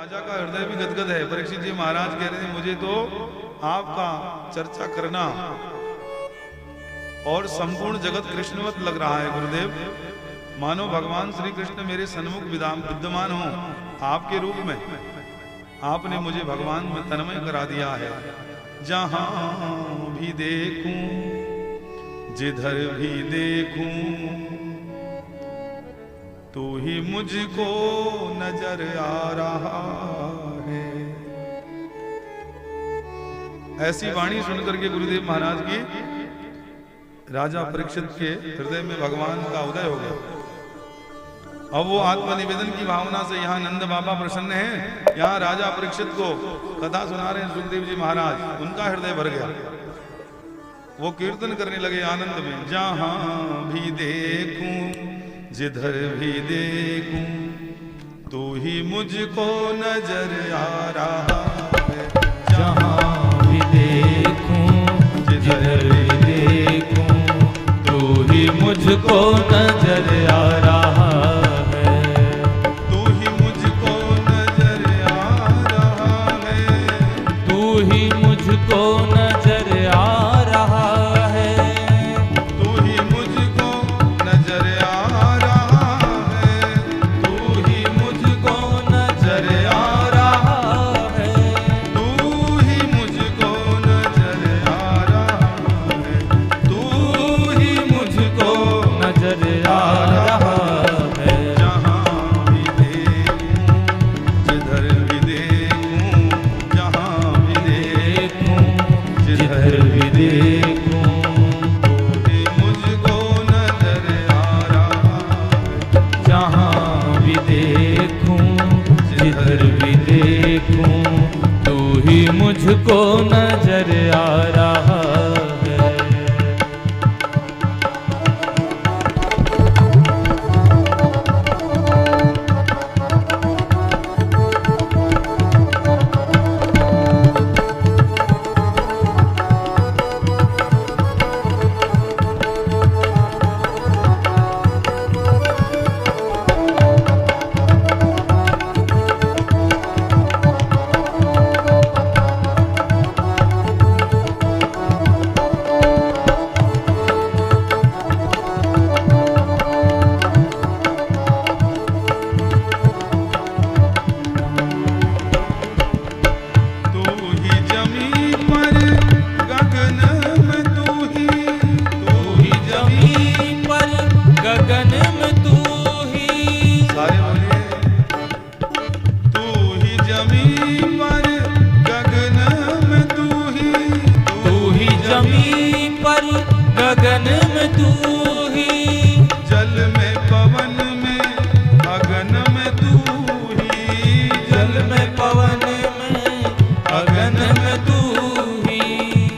राजा का हृदय भी गदगद है। परीक्षित जी महाराज कह रहे थे मुझे तो आपका चर्चा करना और संपूर्ण जगत कृष्णवत लग रहा है गुरुदेव, मानो भगवान श्री कृष्ण मेरे सन्मुख विद्यमान हो आपके रूप में। आपने मुझे भगवान में तन्मय करा दिया है। जहां भी देखूं जिधर भी देखूं तू ही मुझको नजर आ रहा है। ऐसी वाणी सुनकर के गुरुदेव महाराज की राजा परीक्षित के हृदय में भगवान का उदय हो गया। अब वो आत्मनिवेदन की भावना से यहाँ नंद बाबा प्रसन्न हैं। यहाँ राजा परीक्षित को कथा सुना रहे हैं सुखदेव जी महाराज, उनका हृदय भर गया। वो कीर्तन करने लगे आनंद में। जहां भी देखूं जिधर भी देखूं तू ही मुझको नजर आ रहा है। जहां भी देखूं जिधर भी देखूं तू ही मुझको नजर आ रहा है। तू ही मुझको नजर आ रहा है। तू ही मुझको नजर आ रहा है। तू ही मुझको नजर आ रहा है। तू ही मुझको नजर आ रहा है। तू ही मुझको नजर आ रहा है। तू ही मुझको नजर आ रहा है। जहां भी देखूं जिधर भी देखूं, जहां भी देखूं जिधर भी देखूं तू ही मुझको नजर आ रहा है। जहां भी देखूं जिधर भी देखूं तू ही मुझको नजर आ रहा है। तू ही जमीन पर गगन में तू ही जमीन पर गगन में तू ही सारे बोलिए। तू ही जमीन पर गगन में तू ही जमीन पर गगन में तू ही जल में पवन में अगन में तू ही जल में पवन में अगन में तू ही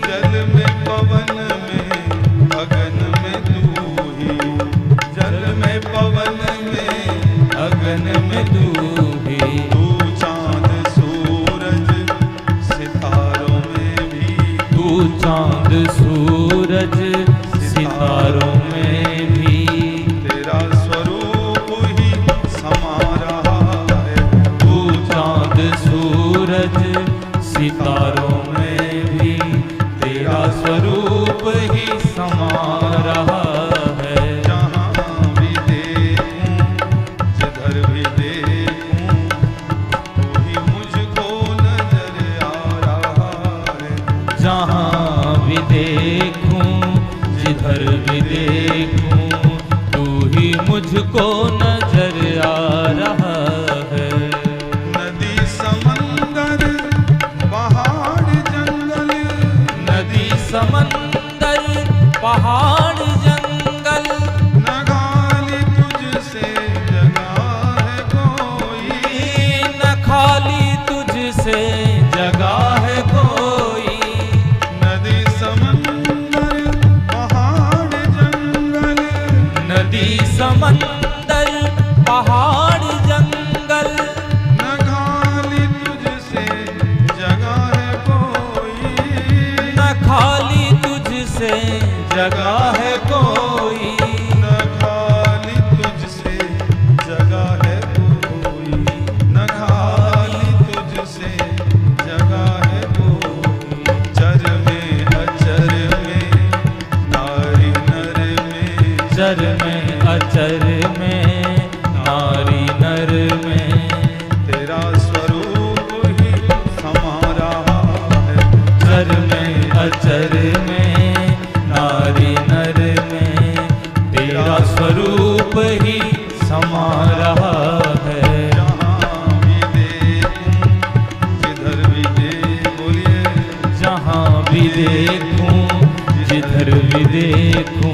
जल में पवन में अगन में तू ही जल में पवन में अगन में तू ही तू चांद सूरज सितारों में भी तू चांद सूरज सितारों में भी तेरा स्वरूप ही समा रहा है। तू चांद सूरज सितारों में भी तेरा स्वरूप ही समा रहा है। जहां भी देखूं जिधर भी देखूं तू ही मुझको नजर आ रहा है। जहां भी देखूं जिधर भी देखूं तू ही मुझको नजर आ रहा है। नदी समंदर पहाड़ जंगल नदी समंदर पहाड़ जंगल न खाली तुझसे जगह है कोई। न खाली तुझसे जगह है कोई। नदी समंदर पहाड़ जंगल नदी समंदर पहाड़ जंगल तेरा स्वरूप ही समा रहा है। चर में अचर में नारी नर में तेरा स्वरूप ही समा रहा है। जहाँ भी देखूं जिधर भी बोलिए, जहाँ भी देखूं जिधर भी देखूं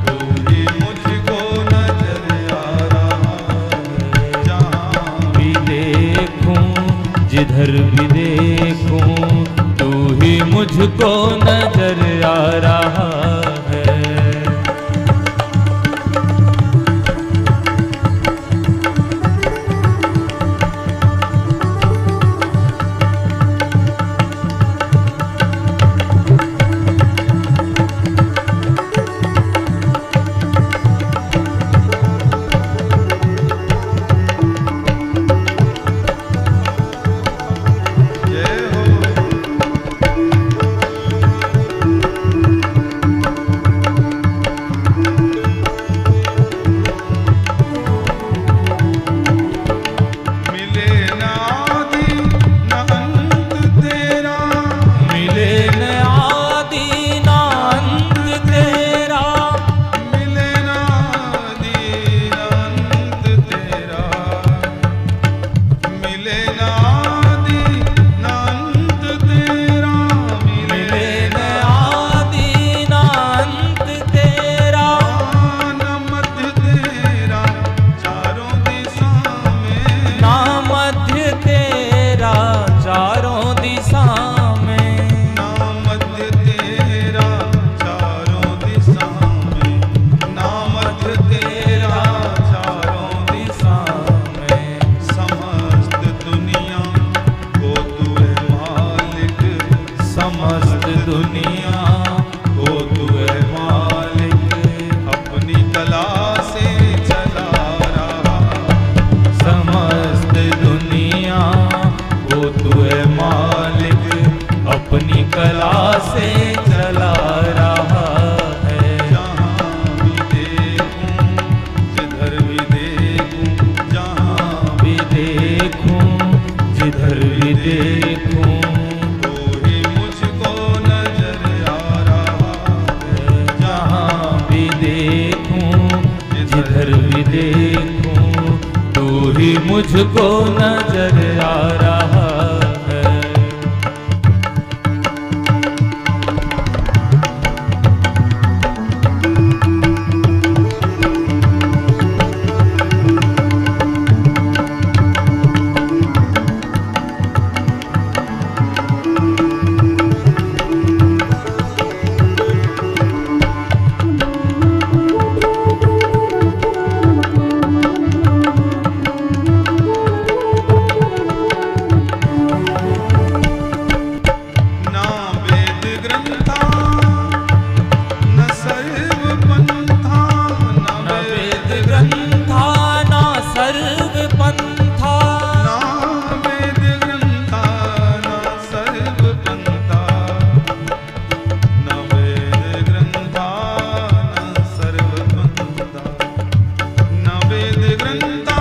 तू ही मुझको नजर आ रहा है। जहाँ भी देखूं जिधर भी देखूं तू ही मुझको नजर आ रहा है। जय हो। मिले ना आदि ना अंत तेरा, मिले न आदि ना अंत तेरा, मिले ना आदि ना अंत तेरा, मिले ना आदि ना अंत तेरा, मिले न आदि ना अंत तेरा, ना मध्य तेरा चारों दिशा में, ना मध्य तेरा चारों दिशा में, ना मध्य तेरा चारों दिशा में, ना मध्य तेरा चारों दिशा में समस्त दुनिया को तू है मालिक, समस्त दुनिया को तू है मालिक, अपनी कला से चला रहा, समस्त दुनिया को तू है मालिक अपनी कला से चला रहा है। जहाँ भी देखूं जिधर भी देखूं, जहाँ भी देखूं जिधर भी देखूं तो ही मुझको नजर आ रहा है। जहाँ भी देखूं जिधर भी देखूं तू ही मुझको नजर आ रहा है। ना वेद ग्रंथा न सर्व पंथा, न वेद ग्रंथा न सर्व पंथा, ना वेद ग्रंथा न सर्व पंथा, न वेद ग्रंथा न सर्व पंथा, न वेद ग्रंथा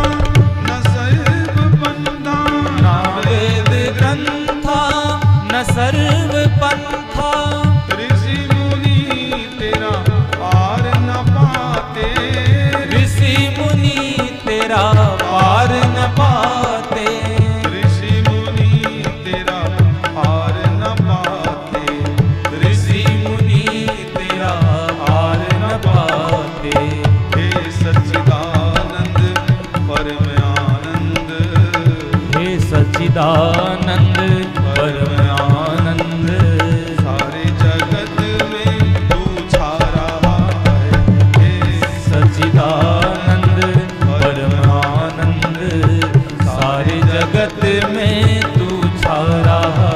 न सर्व पंथा, न वेद ग्रंथा न सर्व पंथा, ऋषि मुनि तेरा पार न पाते, ऋषि मुनि तेरा पार न पाते, ऋषि मुनि तेरा पार न पाते, ऋषि मुनि तेरा पार न पाते। हे सच्चिदानंद परम आनंद, हे सच्चिदानंद परम आनंद, सारे जगत में तू छा रहा है। हे सच्चिदानंद परम आनंद, सारे जगत में तू छा रहा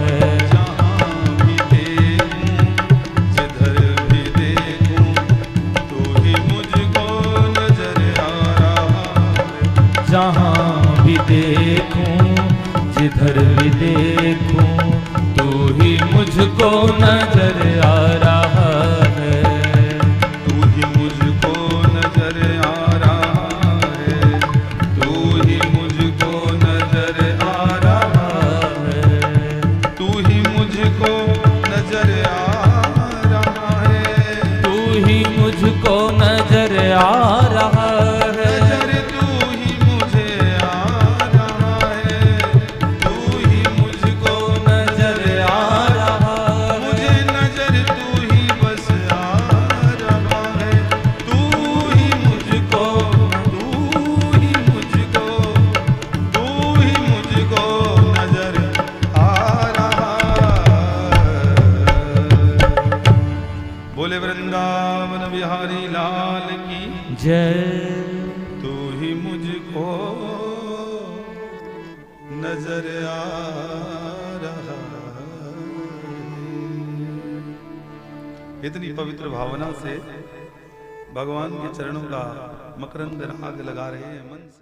है। जहाँ भी देखूं जिधर भी देखूं तू ही मुझको नजर आ रहा है। जहाँ भी देखूं जिधर भी देखूं तू ही मुझको नजर आ रहा है। तू ही मुझको नजर आ रहा है, तू ही मुझको नजर बिहारी लाल की जय। तू ही मुझको नजर आ रहा है। इतनी पवित्र भावना से भगवान के चरणों का मकरंद राग लगा रहे हैं मन से।